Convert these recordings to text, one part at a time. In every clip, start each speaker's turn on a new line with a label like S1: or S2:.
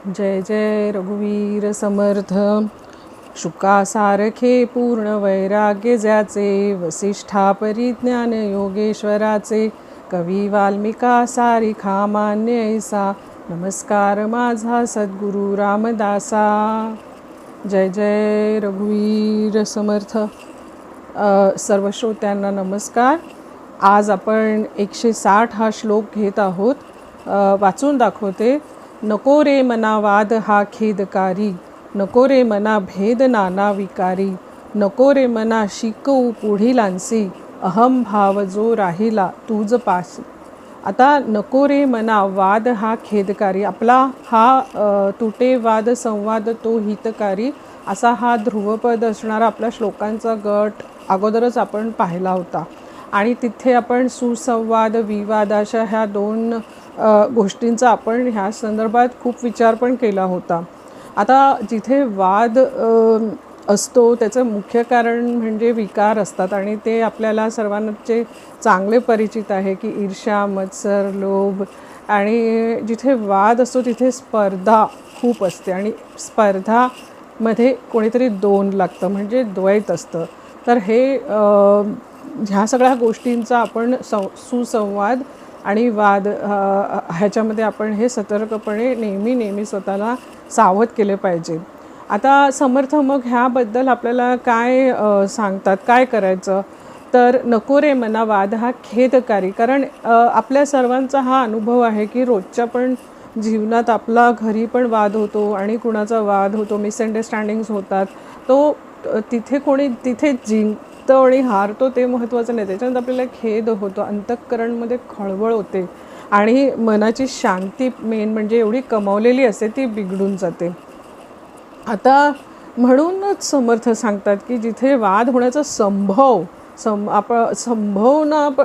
S1: जय जय रघुवीर समर्थ. शुकासारखे पूर्ण वैराग्य ज्याचे, वसिष्ठा परिज्ञान योगेश्वराचे, कवी वाल्मिका सारिखा मान्य ऐसा, नमस्कार माझा सद्गुरु रामदासा. जय जय रघुवीर समर्थ. सर्व श्रोत्यांना नमस्कार. आज आपण 160 हा श्लोक घेत आहोत. वाचून दाखवते. नको रे मना वाद हा खेदकारी, नको रे मना भेद नाना विकारी, नको रे मना शिकवू पुढीलांसी, अहम भाव जो राहिला तुझ पासी. आता नको रे मना वाद हा खेदकारी, आपला हा तुटे वाद संवाद तो हितकारी, असा हा ध्रुवपद असणारा आपल्या श्लोकांचा गट अगोदरच आपण पाहिला होता. आणि तिथे आपण सुसंवाद विवाद अशा ह्या दोन गोष्टींचा आपण ह्या संदर्भात खूप विचार पण केला होता. आता जिथे वाद असतो त्याचं मुख्य कारण म्हणजे विकार असतात आणि ते आपल्याला सर्वांचे चांगले परिचित आहे की ईर्ष्या, मत्सर, लोभ. आणि जिथे वाद असतो तिथे स्पर्धा खूप असते आणि स्पर्धामध्ये कोणीतरी दोन लागतं म्हणजे द्वैत असतं. तर हे ह्या सगळ्या गोष्टींचा आपण सुसंवाद आणि वाद ह्याच्यामध्ये आपण हे सतर्कपणे नेहमी स्वतःला सावध केले पाहिजे. आता समर्थ मग ह्याबद्दल आपल्याला काय सांगतात, काय करायचं. तर नको रे मना वाद हा खेदकारी. कारण आपल्या सर्वांचा हा अनुभव आहे की रोजच्या पण जीवनात आपला घरी पण वाद होतो आणि कुणाचा वाद होतो, मिसअंडरस्टँडिंग्स होतात. तो तिथे जिंकतो आणि हारतो ते महत्त्वाचं नाही, त्याच्यानंतर आपल्याला खेद होतो, अंतःकरणमध्ये खळबळ होते आणि मनाची शांती मेन म्हणजे एवढी कमावलेली असते ती बिघडून जाते. आता म्हणूनच समर्थ सांगतात की जिथे वाद होण्याचा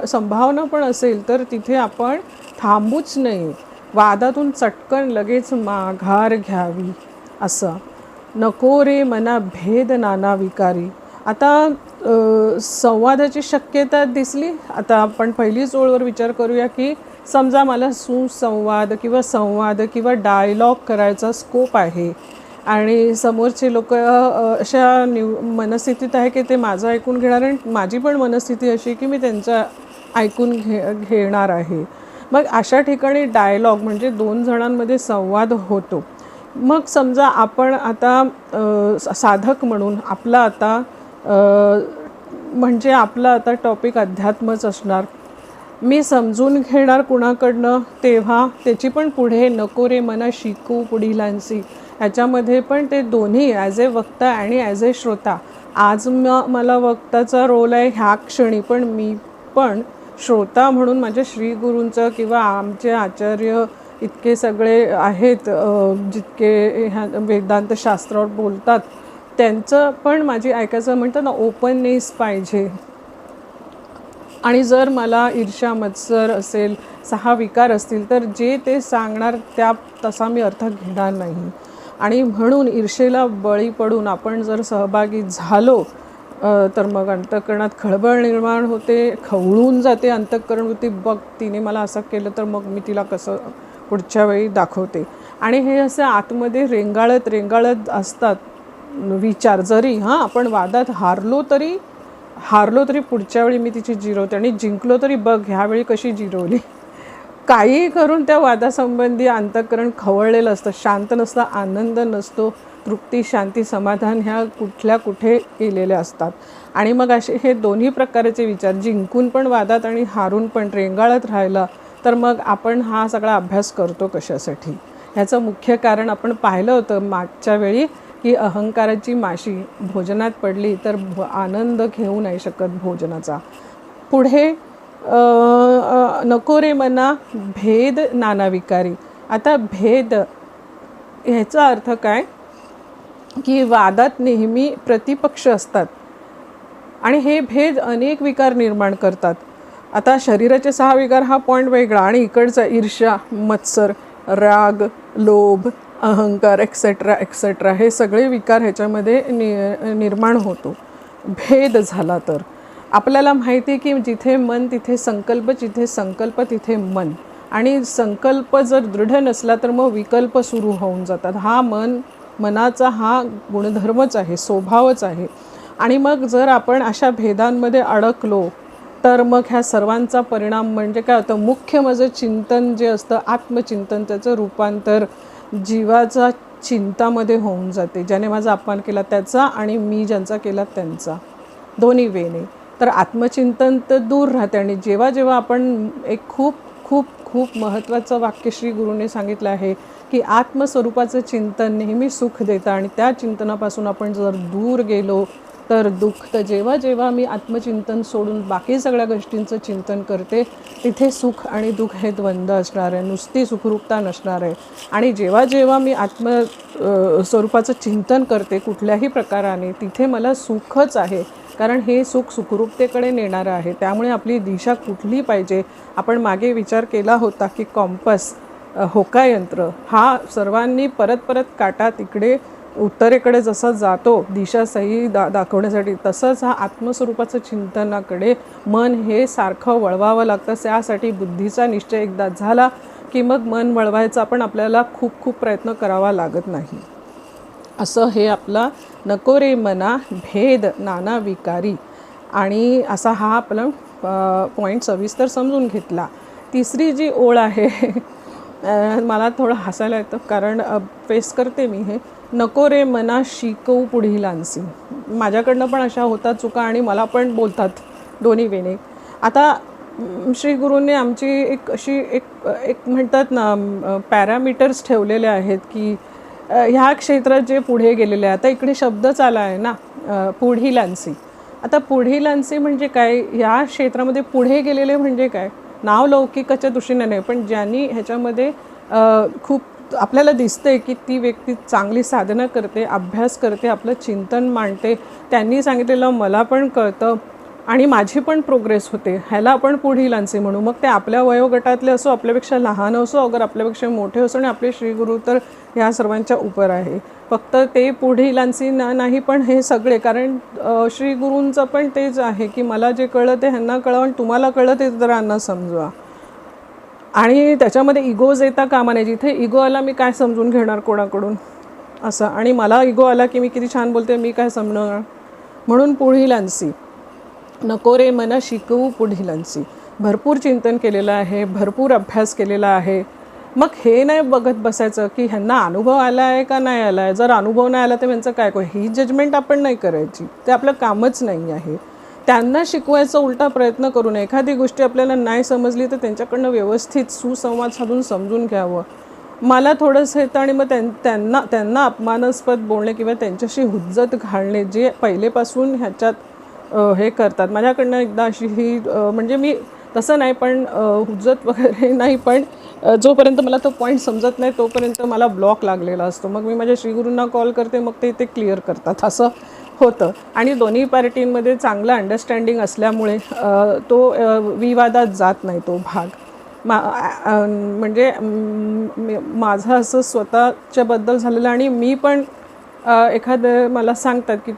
S1: संभावना पण असेल तर तिथे आपण थांबूच नाही, वादातून चटकन लगेच माघार घ्यावी. असं नको रे मना भेद नाना विकारी. आता संवादाची शक्यता दिसली. आता आपण पहिलीच ओळवर विचार करूया की समजा मला सुसंवाद किंवा संवाद किंवा डायलॉग करायचा स्कोप आहे आणि समोरचे लोक अशा मनस्थितीत आहे की ते माझं ऐकून घेणार आणि माझी पण मनस्थिती अशी की मी त्यांचं ऐकून घेणार आहे. मग अशा ठिकाणी डायलॉग म्हणजे दोन जणांमध्ये संवाद होतो. मग समजा आपण आता साधक म्हणून आपला आता टॉपिक अध्यात्मच असणार. मी समजून घेणार कुणाकडनं, तेव्हा त्याची पण पुढे नको रे मना शिकू पुढीलांसी ह्याच्यामध्ये पण ते दोन्ही ॲज ए वक्ता आणि ॲज ए श्रोता. आज मला वक्ताचा रोल आहे ह्या क्षणी, पण मी पण श्रोता म्हणून माझ्या श्रीगुरूंचं किंवा आमचे आचार्य इतके सगळे आहेत जितके ह्या वेदांत शास्त्रावर बोलतात त्यांचं पण माझी ऐकायचं म्हणतं ना ओपननेस पाहिजे. आणि जर मला ईर्ष्या मत्सर असेल, 6 विकार असतील तर जे ते सांगणार तसा मी अर्थ घेणार नाही. आणि म्हणून ईर्षेला बळी पडून आपण जर सहभागी झालो तर मग अंतःकरणात खळबळ निर्माण होते, खवळून जाते अंतःकरण होती. बघ तिने मला असं केलं तर मग मी तिला कसं पुढच्या वेळी दाखवते. आणि हे असं आतमध्ये रेंगाळत असतात विचार. जरी आपण वादात हारलो तरी पुढच्या वेळी मी तिची जिरवते आणि जिंकलो तरी बघ ह्यावेळी कशी जिरवली. काही करून त्या वादासंबंधी अंतःकरण खवळलेलं असतं, शांत नसतं, आनंद नसतो, तृप्ती शांती समाधान ह्या कुठे केलेल्या असतात. आणि मग असे हे दोन्ही प्रकारचे विचार जिंकून पण वादात आणि हारून पण रेंगाळत राहिला तर मग आपण हा सगळा अभ्यास करतो कशासाठी. ह्याचं मुख्य कारण आपण पाहिलं होतं मागच्या वेळी की अहंकाराची माशी भोजनात पडली तर आनंद घेऊ नाही शकत भोजनाचा. पुढे नको रे मना भेद नाना विकारी. आता भेद ह्याचा अर्थ काय की वादात नेहमी प्रतिपक्ष असतात आणि हे भेद अनेक विकार निर्माण करतात. आता शरीराचे 6 विकार हा पॉईंट वेगळा आणि इकडचा ईर्ष्या, मत्सर, राग, लोभ, अहंकार एक्सेट्रा हे सगळे विकार ह्याच्यामध्ये निर्माण होतो. भेद झाला तर आपल्याला माहिती आहे की जिथे मन तिथे संकल्प, जिथे संकल्प तिथे मन. आणि संकल्प जर दृढ नसला तर मग विकल्प सुरू होऊन जातात. हा मनाचा हा गुणधर्मच आहे, स्वभावच आहे. आणि मग जर आपण अशा भेदांमध्ये अडकलो तर मग ह्या सर्वांचा परिणाम म्हणजे काय होतं, मुख्य माझं चिंतन जे असतं आत्मचिंतन, त्याचं रूपांतर जीवाचा चिंतामध्ये होऊन जाते. ज्याने माझा अपमान केला त्याचा आणि मी ज्यांचा केला त्यांचा, दोन्ही वेने. तर आत्मचिंतन तर दूर राहते. आणि जेव्हा जेव्हा आपण एक खूप खूप खूप महत्त्वाचं वाक्य श्री गुरूंनी सांगितलं आहे की आत्मस्वरूपाचं चिंतन नेहमी सुख देतं, आणि त्या चिंतनापासून आपण जर दूर गेलो तर दुःख. तर जेव्हा जेव्हा मी आत्मचिंतन सोडून बाकी सगळ्या गोष्टींचं चिंतन करते तिथे सुख आणि दुःख हे द्वंद्व असणार आहे, नुसती सुखरूपता नसणार आहे. आणि जेव्हा जेव्हा मी स्वरूपाचं चिंतन करते कुठल्याही प्रकाराने तिथे मला सुखच आहे, कारण हे सुख सुखरूपतेकडे नेणारं आहे. त्यामुळे आपली दिशा कुठली पाहिजे, आपण मागे विचार केला होता की कॉम्पस, होकायंत्र हा सर्वांनी परत परत काटा तिकडे उत्तरेकडे जसा जातो दिशा सही दाखवण्यासाठी, तसंच हा आत्मस्वरूपाचं चिंतनाकडे मन हे सारखं वळवावं लागतं. त्यासाठी बुद्धीचा निश्चय एकदा झाला की मग मन वळवायचा पण आपल्याला खूप खूप प्रयत्न करावा लागत नाही. असं हे आपला नको रे मना भेद नाना विकारी. आणि असा हा आपला पॉईंट सविस्तर समजून घेतला. तिसरी जी ओळ आहे मला थोडं हसायला येतं, कारण फेस करते मी हे. नको रे मना शिकवू पुढीलांसी. माझ्याकडनं पण अशा होतात चुका आणि मला पण बोलतात दोन्ही वेने. आता श्री गुरूंनी आमची एक अशी एक म्हणतात ना पॅरामीटर्स ठेवलेले आहेत की ह्या क्षेत्रात जे पुढे गेलेले आहे. आता इकडे शब्दच आला आहे ना पुढीलांसी. आता पुढीलांसी म्हणजे काय, ह्या क्षेत्रामध्ये पुढे गेलेले म्हणजे काय, नाव लौकिकाच्या दृष्टीने नाही, पण ज्यांनी ह्याच्यामध्ये खूप आपल्याला दिसते की ती व्यक्ती चांगली साधना करते, अभ्यास करते, आपलं चिंतन मांडते, त्यांनी सांगितलेलं मला पण कळतं आणि माझी पण प्रोग्रेस होते, ह्याला आपण पुढीलांसी म्हणू. मग ते आपल्या वयोगटातले असो, आपल्यापेक्षा लहान असो, अगर आपल्यापेक्षा मोठे असो. आणि आपले श्रीगुरू तर ह्या सर्वांच्या उपर आहे. फक्त ते पुढीलांसी नाही पण हे सगळे, कारण श्रीगुरूंचं पण तेच आहे की मला जे कळलं ते ह्यांना कळवा आणि तुम्हाला कळलं ते जरांना समजवा. आणि त्याच्यामध्ये इगोज येता कामा नये. जिथे इगो आला मी काय समजून घेणार कोणाकडून असं, आणि मला इगो आला की मी किती छान बोलते मी काय समजणार. म्हणून पुढीलांसी नको रे मना शिकवू पुढीलांसी. भरपूर चिंतन केलेलं आहे, भरपूर अभ्यास केलेला आहे. मग हे नाही बघत बसायचं की ह्यांना अनुभव आला आहे का नाही आला आहे. जर अनुभव नाही आला तर त्यांचं काय ही जजमेंट आपण नाही करायची, ते आपलं कामच नाही आहे. त्यांना शिकवायचा उलटा प्रयत्न करू नये. एखादी गोष्टी आपल्याला नाही समजली तर त्यांच्याकडनं व्यवस्थित सुसंवाद साधून समजून घ्यावं. मला थोडंसं येतं आणि मग त्यांना अपमानास्पद बोलणे किंवा त्यांच्याशी हुज्जत घालणे जे पहिलेपासून ह्याच्यात हे करतात. माझ्याकडनं एकदा अशी ही म्हणजे मी तसं नाही पण हुज्जत वगैरे नाही, पण जोपर्यंत मला तो पॉईंट समजत नाही तोपर्यंत मला ब्लॉक लागलेला असतो. मग मी माझ्या श्रीगुरूंना कॉल करते, मग ते क्लिअर करतात. असं होतं. आणि दोन्ही पार्टींमध्ये चांगलं अंडरस्टँडिंग असल्यामुळे तो विवादात जात नाही तो भाग. म्हणजे माझं असं स्वतःच्याबद्दल झालेलं. आणि मी पण एखादं मला सांगतात की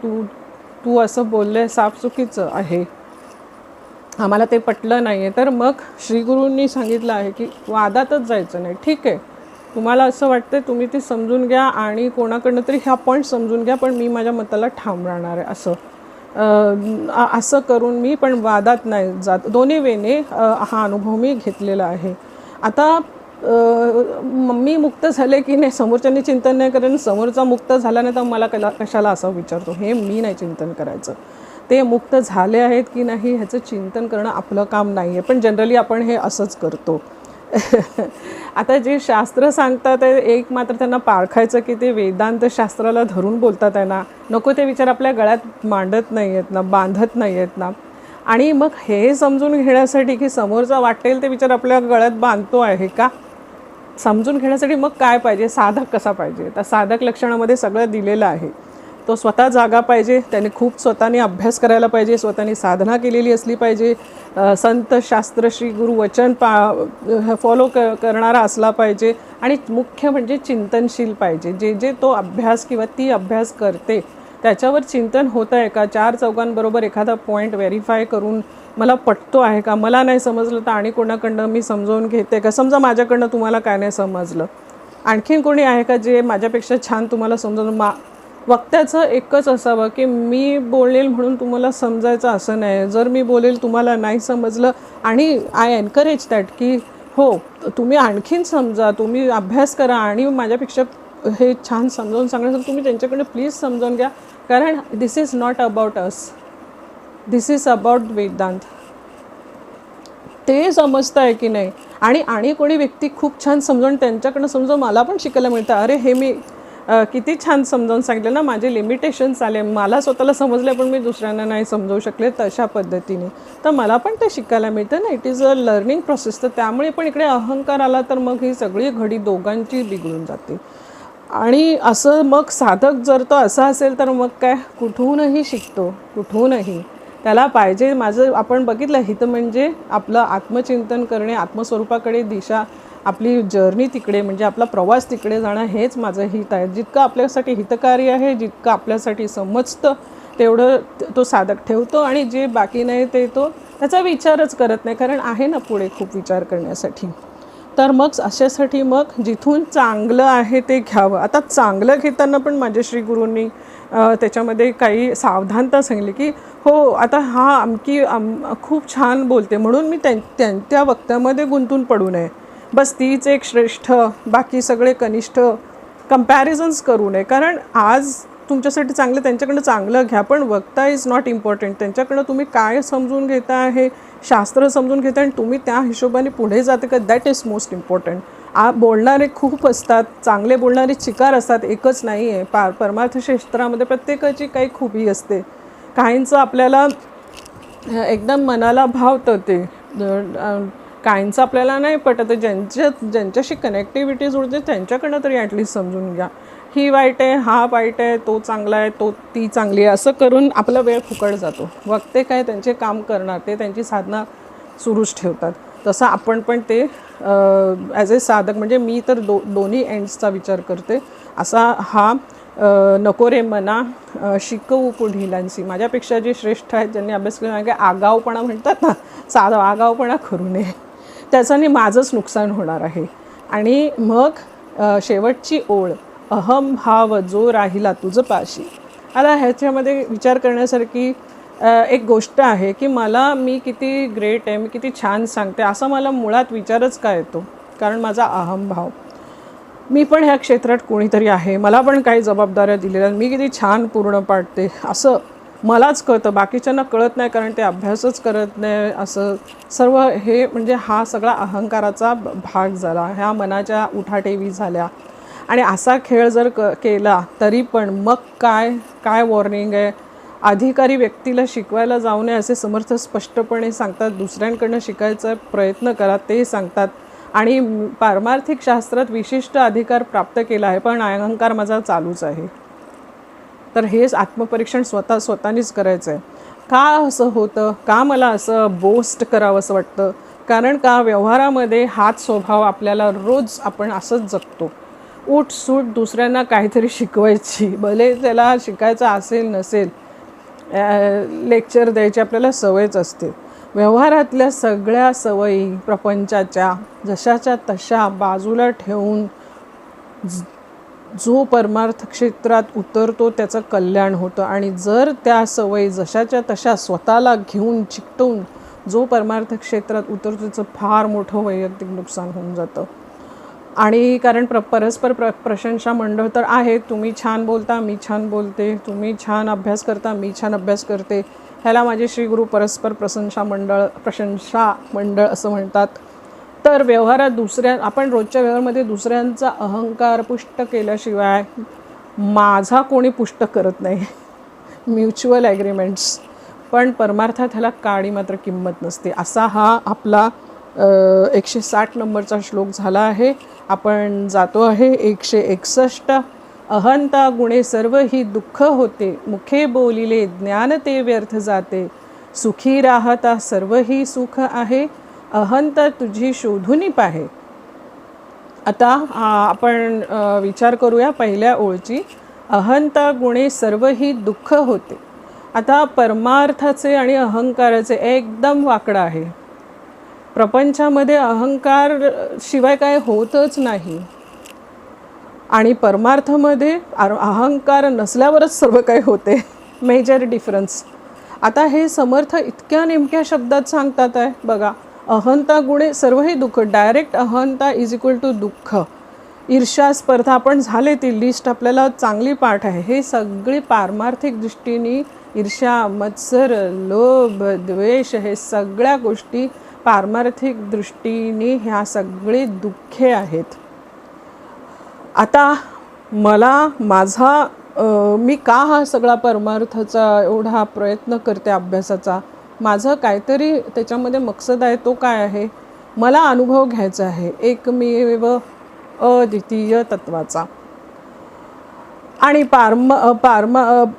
S1: तू असं बोलले साफ चुकीचं आहे, आम्हाला ते पटलं नाही आहे, तर मग श्रीगुरूंनी सांगितलं आहे की वादातच जायचं नाही. ठीक आहे, तुम्हाला असं वाटतं तुम्ही ती समजून घ्या आणि कोणाकडनं तरी ह्या पॉईंट समजून घ्या, पण मी माझ्या मताला ठाम राहणार आहे. असं करून मी पण वादात नाही जात. दोन्ही वेने हा अनुभव मी घेतलेला आहे. आता मी मुक्त झाले की नाही, समोरच्यांनी चिंतन नाही करेन, समोरचा मुक्त झाला नाही तर मला कशाला असं विचारतो, हे मी नाही चिंतन करायचं. ते मुक्त झाले आहेत की नाही ह्याचं चिंतन करणं आपलं काम नाही आहे, पण जनरली आपण हे असंच करतो. आता जे शास्त्र सांगतात एक मात्र त्यांना पारखायचं की ते वेदांत शास्त्राला धरून बोलतात आहे ना, नको ते विचार आपल्या गळ्यात मांडत नाही आहेत ना, बांधत नाही आहेत ना. आणि मग हे समजून घेण्यासाठी की समोरचा वाटेल ते विचार आपल्या गळ्यात बांधतो आहे का, समजून घेण्यासाठी मग काय पाहिजे, साधक कसा पाहिजे. तर साधक लक्षणामध्ये सगळं दिलेलं आहे. तो स्वतः जागा पाहिजे, त्याने खूप स्वतःने अभ्यास करायला पाहिजे, स्वतःने साधना केलेली असली पाहिजे, संत शास्त्र श्री गुरु वचन फॉलो करणारा असला पाहिजे, आणि मुख्य म्हणजे चिंतनशील पाहिजे. जे तो अभ्यास किंवा ती अभ्यास करते त्याच्यावर चिंतन होतं आहे का, चार चौघांबरोबर एखादा पॉईंट व्हेरीफाय करून मला पटतो आहे का, मला नाही समजलं तर आणि कोणाकडनं मी समजावून घेते का, समजा माझ्याकडनं तुम्हाला काय नाही समजलं, आणखीन कोणी आहे का जे माझ्यापेक्षा छान तुम्हाला समजून वक्त्याचं एकच असावं की मी बोलेल म्हणून तुम्हाला समजायचं असं नाही. जर मी बोलेल तुम्हाला नाही समजलं, आणि आय एनकरेज दॅट की हो तुम्ही आणखीन समजा, तुम्ही अभ्यास करा आणि माझ्यापेक्षा हे छान समजावून सांगण्यासाठी तुम्ही त्यांच्याकडे प्लीज समजावून घ्या, कारण this is not about us, this is about Vedanta. ते समजतं आहे की नाही. आणि कोणी व्यक्ती खूप छान समजावून त्यांच्याकडनं समजावून मला पण शिकायला मिळतं, अरे हे मी किती छान समजावून सांगितलं ना, माझे लिमिटेशन्स आले, मला स्वतःला समजले पण मी दुसऱ्यांना नाही समजावू शकले तशा पद्धतीने, तर मला पण ते शिकायला मिळतं ना. It is a learning process. तर त्यामुळे पण इकडे अहंकार आला तर मग ही सगळी घडी दोघांची बिघडून जाते. आणि असं मग साधक जर तो असा असेल तर मग काय कुठूनही शिकतो, कुठूनही त्याला पाहिजे. माझं आपण बघितलं हित म्हणजे आपलं आत्मचिंतन करणे, आत्मस्वरूपाकडे दिशा, आपली जर्नी तिकडे म्हणजे आपला प्रवास तिकडे जाणं हेच माझं हित आहे. जितकं आपल्यासाठी हितकारी आहे, जितकं आपल्यासाठी समजतं तेवढं तो साधक ठेवतो, आणि जे बाकी नाही ते तो त्याचा विचारच करत नाही, कारण आहे ना पुढे खूप विचार करण्यासाठी. तर मग अशासाठी मग जिथून चांगलं आहे ते घ्यावं. आता चांगलं घेताना पण माझ्या श्री गुरूंनी त्याच्यामध्ये काही सावधानता सांगली की हो आता हा खूप छान बोलते म्हणून मी त्या वक्त्यामध्ये गुंतून पडू नये, बस तीच एक श्रेष्ठ, बाकी सगळे कनिष्ठ, कंपॅरिझन्स करू नये. कारण आज तुमच्यासाठी चांगलं त्यांच्याकडनं चांगलं घ्या, पण वक्ता इज नॉट इम्पॉर्टंट. त्यांच्याकडनं तुम्ही काय समजून घेता आहे, शास्त्र समजून घेता आणि तुम्ही त्या हिशोबाने पुढे जाते का, दॅट इज मोस्ट इम्पॉर्टंट. बोलणारे खूप असतात, चांगले बोलणारे चिकार असतात, एकच नाही आहे. परमार्थ शास्त्रामध्ये प्रत्येकाची काही खूबी असते. काहींचं आपल्याला एकदम मनाला भावतं ते, काहींचं आपल्याला नाही पटत. ज्यांच्याशी कनेक्टिव्हिटी जुळते त्यांच्याकडनं तरी ॲटलिस्ट समजून घ्या. ही वाईट आहे, हा वाईट आहे, तो चांगला आहे, ती चांगली आहे, असं करून आपला वेळ फुकट जातो. वक्ते काय त्यांचे काम करणार, ते त्यांची साधना सुरूच ठेवतात. तसं आपण पण ते ॲज ए साधक म्हणजे मी तर दोन्ही एंड्सचा विचार करते. असा हा नको रे मना शिकवू पुढीलांसी, माझ्यापेक्षा जे श्रेष्ठ आहेत ज्यांनी अभ्यास केला नाही, आगाऊपणा म्हणतात ना, साधा आगाऊपणा करू नये, त्याच्याने माझंच नुकसान होणार आहे. आणि मग शेवटची ओळ, अहम भाव जो राहिला तुझं पाशी. आता ह्याच्यामध्ये विचार करण्यासारखी एक गोष्ट आहे की मी किती ग्रेट आहे, मी किती छान सांगते, असा मला मुळात विचारच काय येतो, कारण माझा अहमभाव, मी पण ह्या क्षेत्रात कोणीतरी आहे, मला पण काही जबाबदाऱ्या दिलेल्या, मी किती छान पूर्ण पाडते असं मलाच कळतं, बाकीच्यांना कळत नाही कारण ते अभ्यासच करत नाही. असं सर्व हे म्हणजे हा सगळा अहंकाराचा भाग झाला, ह्या मनाच्या उठाठेवी झाल्या. आणि असा खेळ जर केला तरी पण मग काय वॉर्निंग आहे. अधिकारी व्यक्तीला शिकवायला जाऊ नये असे समर्थ स्पष्टपणे सांगतात. दुसऱ्यांकडनं शिकायचा प्रयत्न करा ते सांगतात. आणि पारमार्थिक शास्त्रात विशिष्ट अधिकार प्राप्त केला आहे, पण अहंकार माझा चालूच आहे. तर हेच आत्मपरीक्षण स्वतःनीच करायचं आहे. का असं होतं, का मला असं बोस्ट करावं असं वाटतं, कारण का व्यवहारामध्ये हाच स्वभाव आपल्याला रोज आपण असंच जगतो. उठसूट दुसऱ्यांना काहीतरी शिकवायची, भले त्याला शिकायचं असेल नसेल, लेक्चर द्यायची आपल्याला सवयच असते. व्यवहारातल्या सगळ्या सवयी प्रपंचाच्या जशाच्या तशा बाजूला ठेवून जो परमार्थ क्षेत्रात उतरतो त्याचं कल्याण होतं. आणि जर त्या सवयी जशाच्या तशा स्वतःला घेऊन चिकटवून जो परमार्थ क्षेत्रात उतरतो त्याचं फार मोठं वैयक्तिक नुकसान होऊन जातं. आणि कारण परस्पर प्रशंसा मंडळ तर आहे, तुम्ही छान बोलता मी छान बोलते, तुम्ही छान अभ्यास करता मी छान अभ्यास करते, ह्याला माझे श्री गुरु परस्पर प्रशंसा मंडळ असं म्हणतात. तर व्यवहारात आपण रोजच्या व्यवहारामध्ये दुसऱ्यांचा अहंकार पुष्ट केल्याशिवाय माझा कोणी पुष्ट करत नाही, म्युच्युअल ॲग्रीमेंट्स. पण परमार्थात ह्याला काळी मात्र किंमत नसते. असा हा आपला 160 नंबरचा श्लोक झाला आहे. आपण जातो आहे 161. अहंता गुणे सर्व ही दुःख होते, मुखे बोलिले ज्ञान ते व्यर्थ जाते, सुखी राहता सर्व ही सुख आहे, अहंता तुझी शोधून पाहे. आता आपण विचार करूया पहिल्या ओळची. अहंता गुणे सर्व ही दुःख होते. आता परमार्थाचे आणि अहंकाराचे एकदम वाकडं आहे. प्रपंचामध्ये अहंकार शिवाय काय होतच नाही आणि परमार्थामध्ये अहंकार नसल्यावरच सर्व काही होते. Major difference. आता हे समर्थ इतक्या नेमक्या शब्दात सांगतात आहे बघा. अहंता गुणे सर्व ही दुःख. डायरेक्ट अहंता इज इक्वल टू दुःख. ईर्ष्या स्पर्धा आपण झाले, ती लिस्ट आपल्याला चांगली पाठ आहे. हे सगळी पारमार्थिक दृष्टीने ईर्ष्या, मत्सर, लोभ, द्वेष हे सगळ्या गोष्टी पारमार्थिक दृष्टीने ह्या सगळे दुःखे आहेत. आता मला मी का हा सगळा परमार्थाचा एवढा प्रयत्न करते अभ्यासाचा, माझं काहीतरी त्याच्यामध्ये मकसद आहे. तो काय आहे? मला अनुभव घ्यायचा आहे एकमेव अद्वितीय तत्वाचा. आणि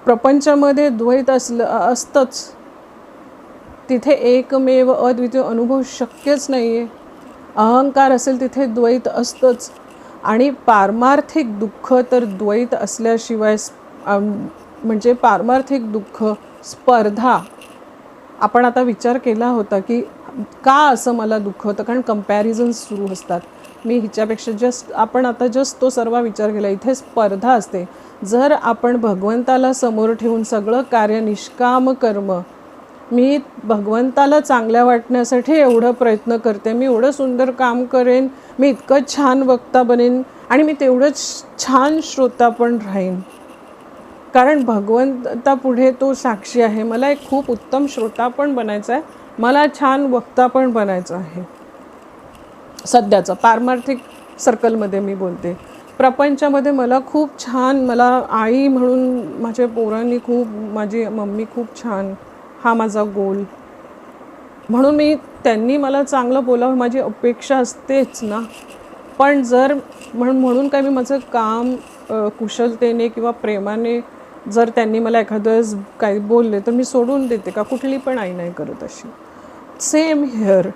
S1: प्रपंचामध्ये द्वैत असतंच. तिथे एकमेव अद्वितीय अनुभव शक्यच नाही आहे. अहंकार असेल तिथे द्वैत असतंच. आणि पारमार्थिक दुःख तर द्वैत असल्याशिवाय म्हणजे पारमार्थिक दुःख, स्पर्धा. आपण आता विचार केला होता की का असं मला दुःख होतं, कारण कंपॅरिझन्स सुरू असतात. मी हिच्यापेक्षा आपण आता तो सर्व विचार केला. इथे स्पर्धा असते. जर आपण भगवंताला समोर ठेवून सगळं कार्य निष्काम कर्म, मी भगवंताला चांगल्या वाटण्यासाठी एवढं प्रयत्न करते, मी एवढं सुंदर काम करेन, मी इतकं छान वक्ता बनेन आणि मी तेवढंच छान श्रोता पण राहीन, कारण भगवंतापुढे तो साक्षी आहे. मला एक खूप उत्तम श्रोता पण बनायचं आहे, मला छान वक्ता पण बनायचं आहे. सध्याचं पारमार्थिक सर्कलमध्ये मी बोलते. प्रपंचामध्ये मला खूप छान, मला आई म्हणून माझ्या पोरांनी माझी मम्मी खूप छान, हा माझा गोल. म्हणून त्यांनी मला चांगलं बोलावं माझी अपेक्षा असतेच ना. पण जर म्हणून काय मी माझं काम कुशलतेने किंवा प्रेमाने जर त्यांनी मला एखाद्या वेळेस काही बोलले तर मी सोडून देते का? कुठली पण आई नाही करत अशी. Same here.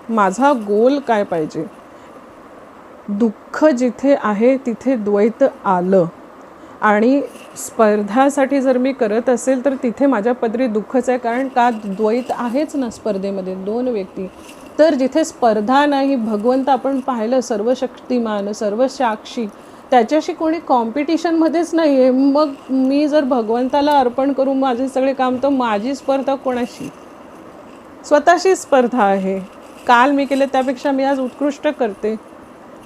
S1: माझा गोल काय पाहिजे? दुःख जिथे आहे तिथे द्वैत आलं, आणि स्पर्धासाठी जर मी करत असेल तर तिथे माझ्या पदरी दुःखच आहे, कारण का द्वैत आहेच ना स्पर्धेमध्ये, दोन व्यक्ती. तर जिथे स्पर्धा नाही, भगवंत आपण पाहिलं सर्वशक्तिमान, सर्वसाक्षी, त्याच्याशी कोणी कॉम्पिटिशनमध्येच नाही आहे. मग मी जर भगवंताला अर्पण करू माझे सगळे काम, तर माझी स्पर्धा कोणाशी? स्वतःशी स्पर्धा आहे. काल मी केलं त्यापेक्षा मी आज उत्कृष्ट करते.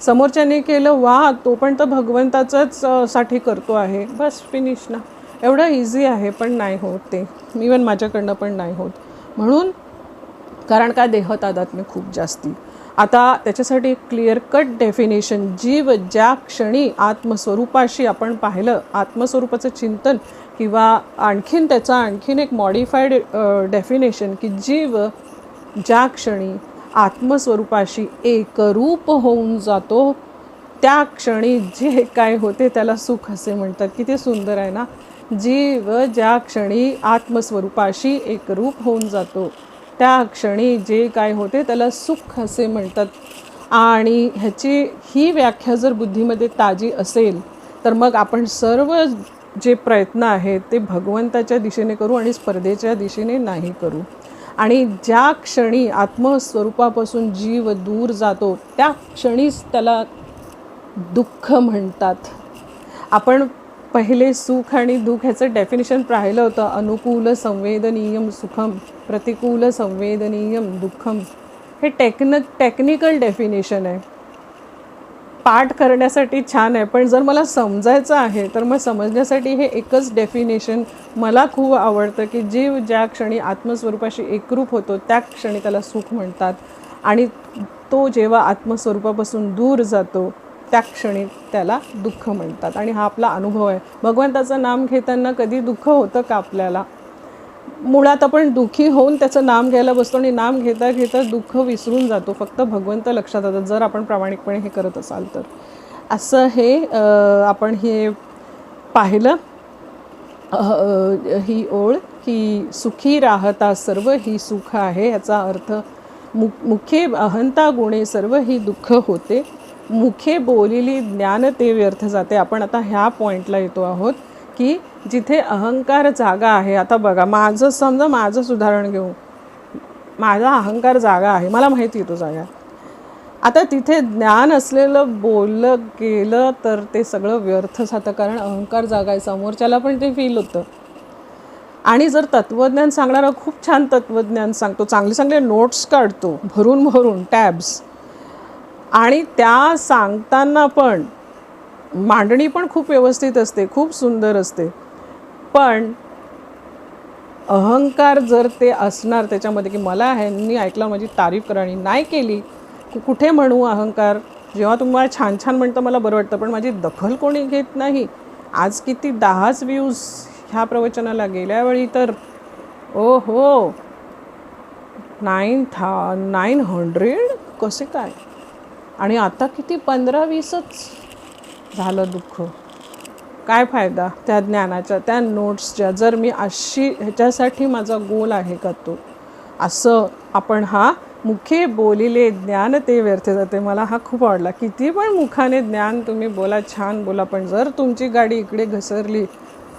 S1: समोरच्याने केलं, वा तो पण तर भगवंताचंच साठी करतो आहे, बस फिनिश ना. एवढं इझी आहे, पण नाही होत ते. इवन माझ्याकडनं पण नाही होत. म्हणून कारण का देह तादात्म्य खूप जास्ती. आता त्याच्यासाठी क्लिअर कट डेफिनेशन. जीव ज्या क्षणी आत्मस्वरूपाशी आपण पाहिलं, आत्मस्वरूपाचं चिंतन किंवा आणखीन एक मॉडिफाईड डेफिनेशन की जीव ज्या क्षणी आत्मस्वरूपाशी एकरूप होऊन जातो, त्या क्षणी जे काय होते त्याला सुख असे म्हणतात. किती सुंदर आहे ना. जीव ज्या क्षणी आत्मस्वरूपाशी एकरूप होऊन जातो, त्या क्षणी जे काय होते त्याला सुख असे म्हणतात. आणि ही व्याख्या जर बुद्धीमध्ये ताजी असेल तर मग आपण सर्व जे प्रयत्न आहेत ते भगवंताच्या दिशेने करू आणि स्पर्धेच्या दिशेने नाही करू. आणि ज्या क्षणी आत्मस्वरूपापासून जीव दूर जातो त्या क्षणीच त्याला दुःख म्हणतात. आपण पहिले सुख आणि दुःख ह्याचं डेफिनेशन पाहिलं होतं. अनुकूल संवेदनीयम सुखम, प्रतिकूल संवेदनीयम दुःखम. हे टेक्निकल डेफिनेशन आहे. पाठ करण्यासाठी छान आहे, पण जर मला समजायचं आहे तर मग समजण्यासाठी हे एकच डेफिनेशन मला खूप आवडतं की जीव ज्या क्षणी आत्मस्वरूपाशी एकरूप होतो त्या क्षणी त्याला सुख म्हणतात, आणि तो जेव्हा आत्मस्वरूपापासून दूर जातो त्या क्षणी त्याला दुःख म्हणतात. आणि हा आपला अनुभव आहे. भगवंताचं नाम घेताना कधी दुःख होतं का आपल्याला? मुळात आपण दुःखी होऊन त्याचं नाम घ्यायला बसतो आणि नाम घेता घेता दुःख विसरून जातो. फक्त भगवंत लक्षात येतात जर आपण प्रामाणिकपणे हे करत असाल तर. असं हे आपण हे पाहिलं. ही ओळ की सुखी राहता सर्व ही सुख आहे. याचा अर्थ मुखे अहंता गुणे सर्व ही दुःख होते, मुखे बोलिली ज्ञान ते व्यर्थ जाते. आपण आता ह्या पॉईंटला येतो आहोत की जिथे अहंकार जागा आहे. आता बघा, माझंच उदाहरण घेऊ. माझा अहंकार जागा आहे, मला माहिती आहे तो जागा. आता तिथे ज्ञान असलेलं बोललं गेलं तर ते सगळं व्यर्थ जातं, कारण अहंकार जागा आहे. समोरच्याला पण ते फील होतं. आणि जर तत्त्वज्ञान सांगणारा खूप छान तत्त्वज्ञान सांगतो, चांगले नोट्स काढतो भरून टॅब्स, आणि त्या सांगताना पण मांडणी पण खूप व्यवस्थित असते, खूप सुंदर असते, पण अहंकार जर ते असणार त्याच्यामध्ये की मला ह्यांनी ऐकलं माझी तारीफ कराणी नाही केली, कुठे म्हणू अहंकार. जेव्हा तुम्हाला छान छान म्हणतं मला बरं वाटतं, पण माझी दखल कोणी घेत नाही. आज किती 10च व्ह्यूज ह्या प्रवचनाला, गेल्या वेळी तर ओ हो 900 कसे काय, आणि आता किती 15-20च झालं. दुःख. काय फायदा त्या ज्ञानाच्या, त्या नोट्सच्या, जर मी अशी ह्याच्यासाठी माझा गोल आहे का तो. असं आपण हा मुखे बोलिले ज्ञान ते व्यर्थ जाते. मला हा खूप आवडला. किती पण मुखाने ज्ञान तुम्ही बोला, छान बोला, पण जर तुमची गाडी इकडे घसरली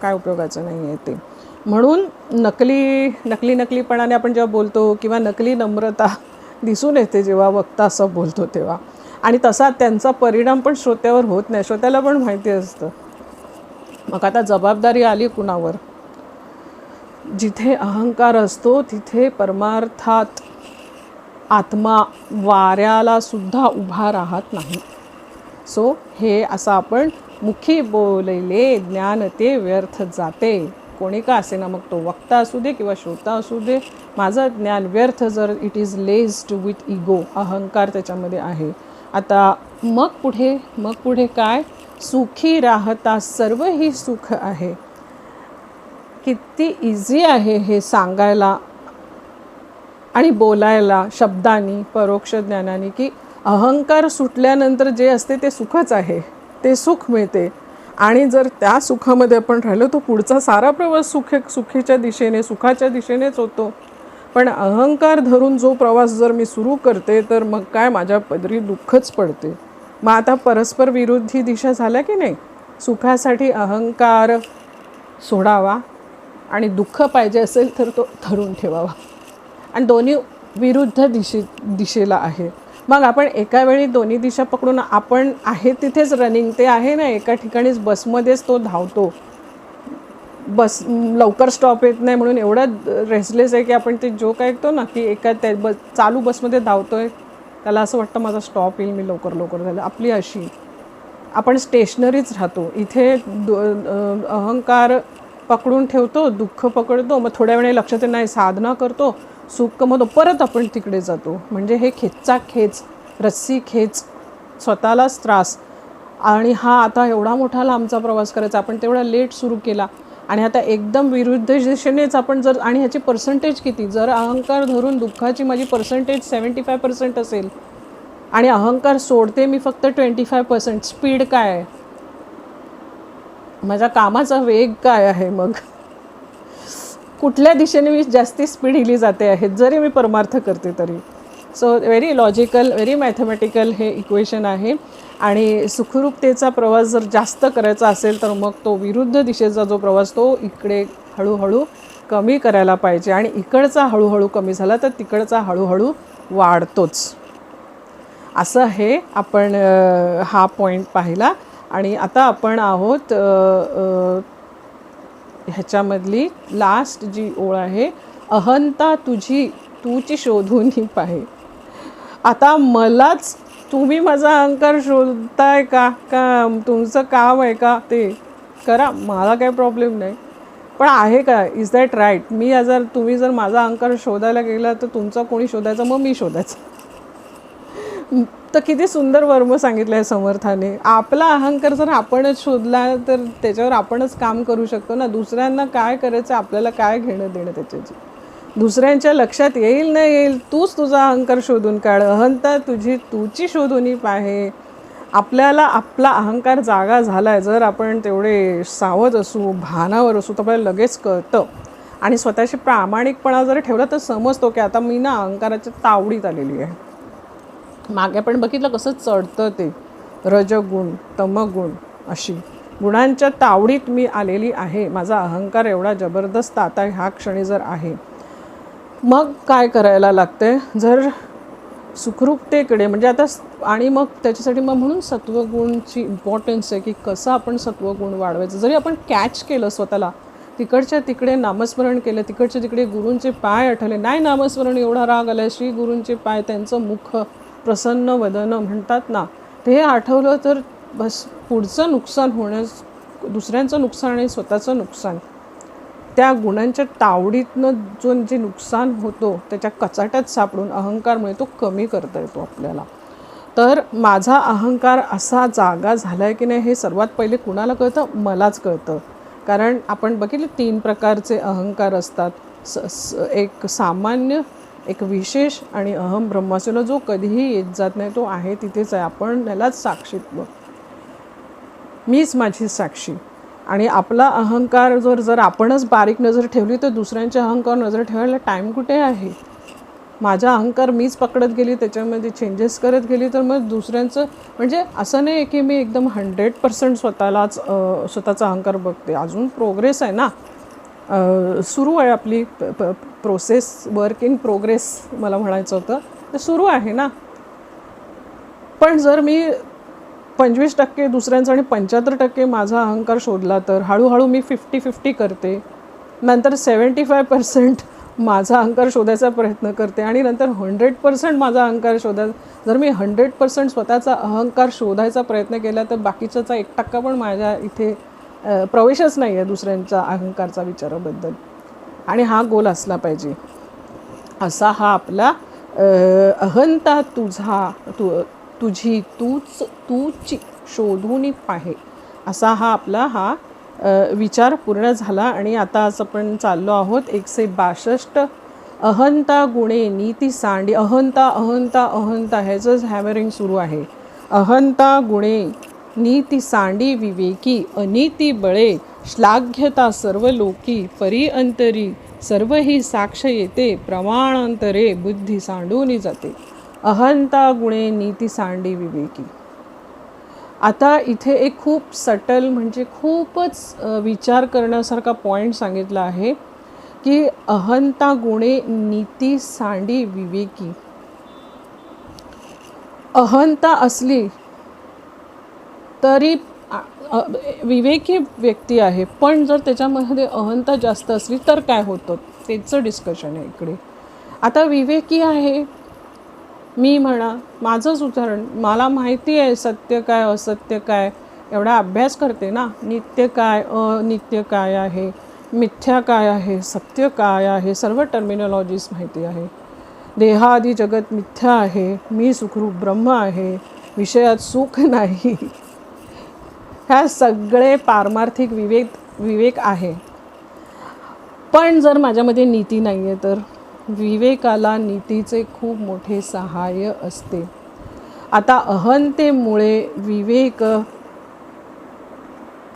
S1: काय उपयोगाचं नाही आहे ते. म्हणून नकलीपणाने आपण जेव्हा बोलतो किंवा नकली नम्रता दिसून येते जेव्हा वक्ता असं बोलतो तेव्हा, आणि तसा त्यांचा परिणाम पण श्रोत्यावर होत नाही. श्रोत्याला पण माहिती असतं. मग आता जबाबदारी आली कुणावर. जिथे अहंकार असतो तिथे परमार्थात आत्मा वाऱ्याला सुद्धा उभा राहत नाही. सो हे असं आपण मुखी बोलले ज्ञान ते व्यर्थ जाते. कोणी का असे ना, मग तो वक्ता असू दे किंवा श्रोता असू दे, माझं ज्ञान व्यर्थ जर इट इज लेस्ड विथ इगो, अहंकार त्याच्यामध्ये आहे. आता मग पुढे काय, सुखी राहता सर्व ही सुख आहे. किती इझी आहे हे सांगायला आणि बोलायला शब्दांनी, परोक्ष ज्ञानाने, की अहंकार सुटल्यानंतर जे असते ते सुखच आहे, ते सुख मिळते. आणि जर त्या सुखामध्ये आपण राहिलो तो पुढचा सारा प्रवास सुखाच्या दिशेनेच होतो. पण अहंकार धरून जो प्रवास जर मी सुरू करते तर मग काय, माझ्या पदरी दुःखच पडते. मग आता परस्पर विरुद्धी दिशा झाल्या की नाही. सुखासाठी अहंकार सोडावा आणि दुःख पाहिजे असेल तर तो धरून ठेवावा, आणि दोन्ही विरुद्ध दिशेला आहे. मग आपण एका वेळी दोन्ही दिशा पकडून आपण आहे तिथेच रनिंग, ते आहे ना एका ठिकाणीच बसमध्येच तो धावतो, बस लवकर स्टॉप येत नाही म्हणून एवढा रेसलेस आहे की आपण ते जोक ऐकतो ना की एका चालू बसमध्ये धावतोय, त्याला असं वाटतं माझा स्टॉप येईल, मी लवकर झालं. आपली अशी आपण स्टेशनरीच राहतो. इथे अहंकार पकडून ठेवतो, दुःख पकडतो, मग थोड्या वेळे लक्षात नाही, साधना करतो, सुख कमवतो, परत आपण तिकडे जातो. म्हणजे हे खेच, रस्सी खेच, स्वतःलाच त्रास. आणि हा आता एवढा मोठा लांबचा प्रवास करायचा, आपण तेवढा लेट सुरू केला, आणि आता एकदम विरुद्ध दिशेनेच आपण जर, आणि ह्याची पर्सेंटेज किती, जर अहंकार धरून दुःखाची माझी पर्सेंटेज 75% असेल आणि अहंकार सोडते मी फक्त 25%, स्पीड काय आहे, माझ्या कामाचा वेग काय आहे, मग कुठल्या दिशेने मी जास्ती स्पीड हिली जाते आहे जरी मी परमार्थ करते तरी. So very logical, very mathematical हे इक्वेशन आहे. आणि सुखरूपतेचा प्रवास जर जास्त करायचा असेल तर मग तो विरुद्ध दिशेचा जो प्रवास तो इकडे हळूहळू कमी करायला पाहिजे, आणि इकडचा हळूहळू कमी झाला तर तिकडचा हळूहळू वाढतोच. असं हे आपण हा पॉईंट पाहिला. आणि आता आपण आहोत ह्याच्यामधली लास्ट जी ओळ आहे, अहंता तूची शोधून पाहे. आता मलाच तुम्ही माझा अहंकार शोधताय का तुमचं काम आहे का, ते करा, मला काही प्रॉब्लेम नाही, पण आहे का, इज दॅट राईट. तुम्ही जर माझा अहंकार शोधायला गेला तर तुमचा कोणी शोधायचा, मग मी शोधायचं. तर किती सुंदर वर्म सांगितलं आहे समर्थाने. आपला अहंकार जर आपणच शोधला तर त्याच्यावर आपणच काम करू शकतो ना. दुसऱ्यांना काय करायचं, आपल्याला काय घेणं देणं त्याच्याची. दुसऱ्यांच्या लक्षात येईल नाही येईल, तूच तुझा अहंकार शोधून काढ. अहंता तूची शोधून पाहे. आपल्याला आपला अहंकार जागा झाला आहे जर आपण तेवढे सावध असू, भानावर असू, तर आपल्याला लगेच कळतं. आणि स्वतःशी प्रामाणिकपणा जर ठेवला तर समजतो की आता मी ना अहंकाराच्या तावडीत आलेली आहे. मागे आपण बघितलं कसं चढतं ते रजगुण तमगुण अशी. गुणांच्या तावडीत मी आलेली आहे, माझा अहंकार एवढा जबरदस्त आता ह्या क्षणी जर आहे, मग काय करायला लागते, जर सुखरूपतेकडे म्हणजे आता आणि मग त्याच्यासाठी मग म्हणून सत्वगुणची इम्पॉर्टन्स आहे की कसं आपण सत्वगुण वाढवायचं. जरी आपण कॅच केलं स्वतःला, तिकडच्या तिकडे नामस्मरण केलं, तिकडच्या तिकडे गुरूंचे पाय आठवले, नाही नामस्मरण एवढा राग आला, श्री गुरूंचे पाय, त्यांचं मुख प्रसन्न वदन म्हणतात ना, ते आठवलं तर बस पुढचं नुकसान होण्यास, दुसऱ्यांचं नुकसान आणि स्वतःचं नुकसान, त्या गुणांच्या तावडीतनं जे नुकसान होतो त्याच्या कचाट्यात सापडून अहंकारमुळे तो कमी करता येतो आपल्याला. तर माझा अहंकार असा जागा झाला आहे की नाही हे सर्वात पहिले कुणाला कळतं, मलाच कळतं. कारण आपण बघितले 3 प्रकारचे अहंकार असतात, एक सामान्य, एक विशेष आणि अहम ब्रह्मास्मीला जो कधीही येत जात नाही, तो आहे तिथेच आहे. आपण त्यालाच साक्षीत्व, मीच माझी साक्षी. आणि आपला अहंकार जर आपणच बारीक नजर ठेवली तर दुसऱ्यांच्या अहंकार नजर ठेवायला टाईम कुठे आहे. माझा अहंकार मीच पकडत गेली, त्याच्यामध्ये चेंजेस करत गेली, तर मग दुसऱ्यांचं म्हणजे असं नाही की मी एकदम 100% स्वतःचा अहंकार बघते. अजून प्रोग्रेस आहे ना, सुरू आहे आपली प्रोसेस, वर्क इन प्रोग्रेस मला म्हणायचं होतं, ते सुरू आहे ना. पण जर मी 25% दुसऱ्यांचा आणि 75% माझा अहंकार शोधला तर हळूहळू मी 50-50 करते, नंतर 75% माझा अहंकार शोधायचा प्रयत्न करते आणि नंतर 100% माझा अहंकार शोधायचा. जर मी 100% स्वतःचा अहंकार शोधायचा प्रयत्न केला तर बाकीच्याचा 1% पण माझ्या इथे प्रवेशच नाही आहे दुसऱ्यांच्या अहंकारचा विचाराबद्दल. आणि हा गोल असला पाहिजे. असा हा आपला अहंता तुझी तूच शोधून पाहे, असा हा आपला विचार पूर्ण झाला. आणि आता आज आपण चाललो आहोत 162. अहंता गुणे नीती सांडी. अहंता अहंता अहंता ह्याचंच हॅमरिंग सुरू आहे. अहंता गुणे नीती सांडी विवेकी, अनीती बळे श्लाघ्यता सर्व लोकी, परी अंतरी सर्व ही साक्ष येते, प्रमाणांतरे बुद्धी सांडून जाते. अहंता गुणे नीती सांडी विवेकी. आता इथे एक खूप सटल म्हणजे खूपच विचार करण्यासारखा पॉईंट सांगितला आहे की अहंता गुणे नीती सांडी विवेकी. अहंता असली तरी विवेकी व्यक्ती आहे, पण जर त्याच्यामध्ये अहंता जास्त असली तर काय होतं त्याचं डिस्कशन आहे इकडे. आता विवेकी आहे मी म्हणा, माझंच उदाहरण, मला माहिती आहे सत्य काय असत्य काय, एवढा अभ्यास करते ना, नित्य काय अनित्य काय आहे, मिथ्या काय आहे, सत्य काय आहे, सर्व टर्मिनॉलॉजीज माहिती आहे. देहादी जगत मिथ्या आहे, मी सुखरूप ब्रह्म आहे, विषयात सुख नाही, ह्या सगळे पारमार्थिक विवेक आहे. पण जर माझ्यामध्ये नीती नाही आहे तर विवेकाला नीतीचे खूप मोठे सहाय्य असते. आता अहंतेमुळे विवेक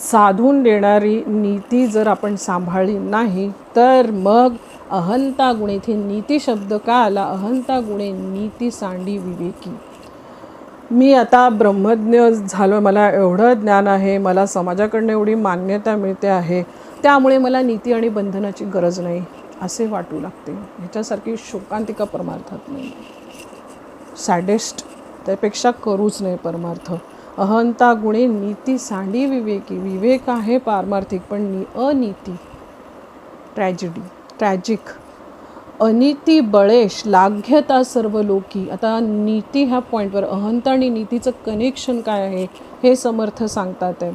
S1: साधून देणारी नीती जर आपण सांभाळली नाही तर मग अहंता गुणे, इथे नीती शब्द का आला, अहंता गुणे नीती सांडी विवेकी. मी आता ब्रह्मज्ञ झालो, मला एवढं ज्ञान आहे, मला समाजाकडनं एवढी मान्यता मिळते आहे, त्यामुळे मला नीती आणि बंधनाची गरज नाही असे वाटू लागते. ह्याच्यासारखी शोकांतिका परमार्थात नाही. सॅडेस्ट त्यापेक्षा करूच नाही परमार्थ. अहंता गुणे नीती सांडी विवेकी. विवेक आहे पारमार्थिक पण अनीती ट्रॅजिक. अनीती बळे श्लाघ्यता सर्व लोकी. आता नीती ह्या पॉईंटवर अहंता आणि नीतीचं कनेक्शन काय आहे हे समर्थ सांगतात आहे.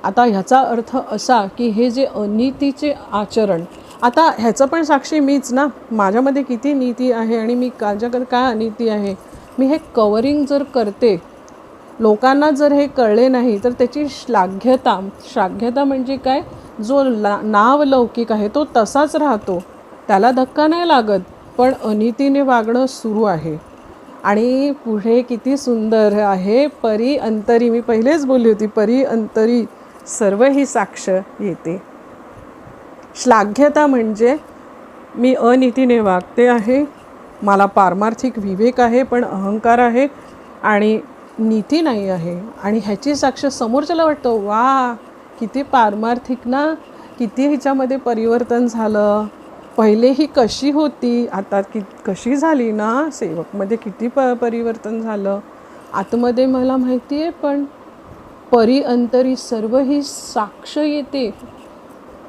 S1: आता ह्याचा अर्थ असा की हे जे अनीतीचे आचरण, आता ह्याचं पण साक्षी मीच ना, माझ्यामध्ये किती नीती आहे आणि मी माझ्याकडे काय अनीती आहे, मी हे कवरिंग जर करते, लोकांना जर हे कळले नाही तर त्याची श्लाघ्यता म्हणजे काय, जो नावलौकिक आहे तो तसाच राहतो, त्याला धक्का नाही लागत, पण अनीतीने वागणं सुरू आहे. आणि पुढे किती सुंदर आहे, परी अंतरी, मी पहिलेच बोलली होती, परी अंतरी सर्व ही साक्ष येते. श्लाघ्यता म्हणजे मी अनीतीने वागते आहे, मला पारमार्थिक विवेक आहे पण अहंकार आहे आणि नीती नाही आहे, आणि ह्याची साक्ष समोरच्याला वाटतं वा किती पारमार्थिक ना, किती हिच्यामध्ये परिवर्तन झालं. पहिले ही कशी होती, आता कशी झाली ना. सेवकमध्ये किती परिवर्तन झालं आतमध्ये मला माहिती आहे. पण परी अंतरी सर्व ही साक्ष येते.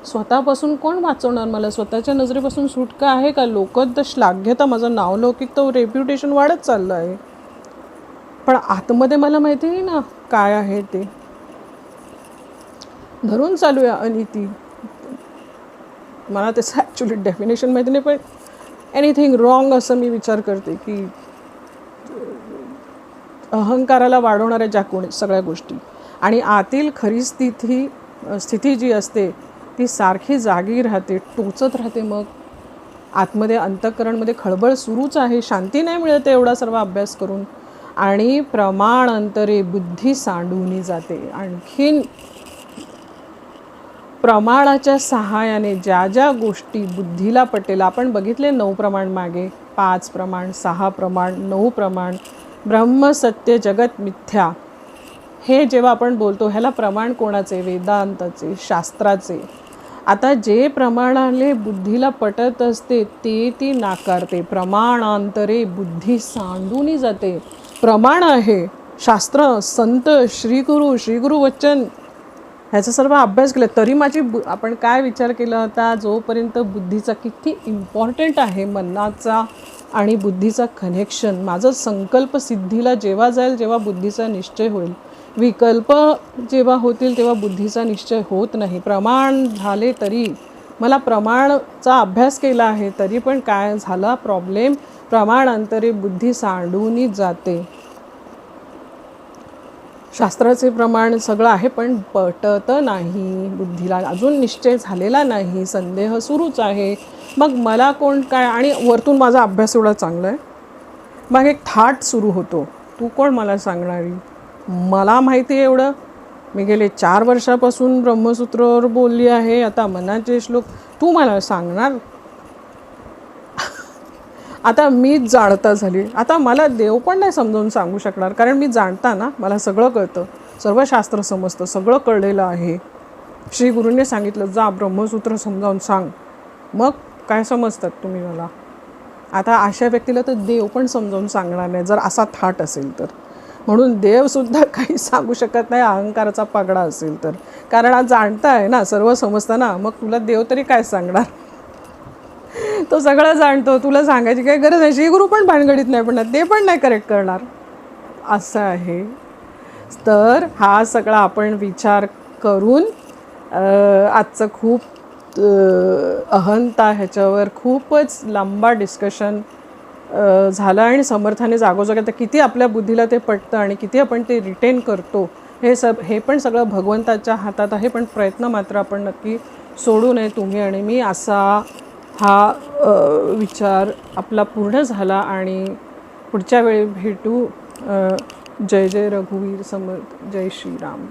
S1: स्वतःपासून कोण वाचवणार मला? स्वतःच्या नजरेपासून सुटका आहे का? लोक तर श्लाघ्यता, माझं नावलौकिक तर रेप्युटेशन वाढत चाललं आहे, पण आतमध्ये मला माहिती आहे ना काय आहे ते. धरून चालूया अनिती. मला त्याचं ॲक्च्युली डेफिनेशन माहिती नाही, पण एनिथिंग रॉंग असं मी विचार करते की अहंकाराला वाढवणाऱ्या ज्या कोणी सगळ्या गोष्टी आणि आतील खरी स्थिती जी असते ती सारखी जागी राहते, टोचत राहते. मग आतमध्ये अंतःकरणमध्ये खळबळ सुरूच आहे, शांती नाही मिळते एवढा सर्व अभ्यास करून. आणि प्रमाण अंतरे बुद्धी सांडूनी जाते. आणखीन प्रमाणाच्या सहाय्याने ज्या ज्या गोष्टी बुद्धीला पटेल, आपण बघितले 9 प्रमाण मागे, 5 प्रमाण, 6 प्रमाण, 9 प्रमाण, ब्रह्म सत्य जगत मिथ्या, हे जेव्हा आपण बोलतो ह्याला प्रमाण कोणाचे? वेदांताचे, शास्त्राचे. आता जे प्रमाणाले बुद्धीला पटत असते ते ती नाकारते. प्रमाणांतरे बुद्धी सांडून जाते. प्रमाण आहे शास्त्र, संत, श्रीगुरु वचन, ह्याचा सर्व अभ्यास केला तरी माझी आपण काय विचार केला होता, जोपर्यंत बुद्धीचा किती इम्पॉर्टंट आहे मनाचा आणि बुद्धीचा कनेक्शन. माझं संकल्प सिद्धीला जेव्हा जाईल जेव्हा बुद्धीचा निश्चय होईल. विकल्प जेव्हा होतील तेव्हा बुद्धीचा निश्चय होत नाही. प्रमाण झाले तरी, मला प्रमाणचा अभ्यास केला आहे तरी पण काय झाला प्रॉब्लेम, प्रमाणांतरे बुद्धी सांडून जाते. शास्त्राचे प्रमाण सगळं आहे पण पटत नाही बुद्धीला, अजून निश्चय झालेला नाही, संदेह सुरूच आहे. मग मला कोण काय, आणि वरतून माझा अभ्यास एवढा चांगला आहे, मग एक थाट सुरू होतो, तू कोण मला सांगणारी? मला माहिती आहे एवढं, मी गेले 4 वर्षापासून ब्रह्मसूत्रावर बोलली आहे, आता मनाचे श्लोक तू मला सांगणार? आता मीच जाणता झाली. आता मला देव पण नाही समजावून सांगू शकणार, कारण मी जाणता ना, मला सगळं कळतं, सर्व शास्त्र समजतं, सगळं कळलेलं आहे. श्री गुरूंनी सांगितलं जा ब्रह्मसूत्र समजावून सांग, मग काय समजतात तुम्ही मला? आता अशा व्यक्तीला तर देव पण समजावून सांगणार नाही जर असा थाट असेल तर. म्हणून देवसुद्धा काही सांगू शकत नाही अहंकाराचा पगडा असेल तर, कारण आज जाणता आहे ना, सर्व समजतं ना, मग तुला देव तरी काय सांगणार? तो सगळं जाणतो, तुला सांगायची काही गरज नाही. श्रीगुरू पण भानगडीत नाही पडणार, ते पण नाही करेक्ट करणार, असं आहे. तर हा सगळा आपण विचार करून आजचं खूप अहंता ह्याच्यावर खूपच लांबा डिस्कशन झालं आणि समर्थाने जागोजाग आता किती आपल्या बुद्धीला ते पटतं आणि किती आपण ते रिटेन करतो हे पण सगळं भगवंताच्या हातात आहे. पण प्रयत्न मात्र आपण नक्की सोडू नये तुम्ही आणि मी. असा हा विचार आपला पूर्ण झाला आणि पुढच्या वेळी भेटू. जय जय रघुवीर समर्थ. जय श्रीराम.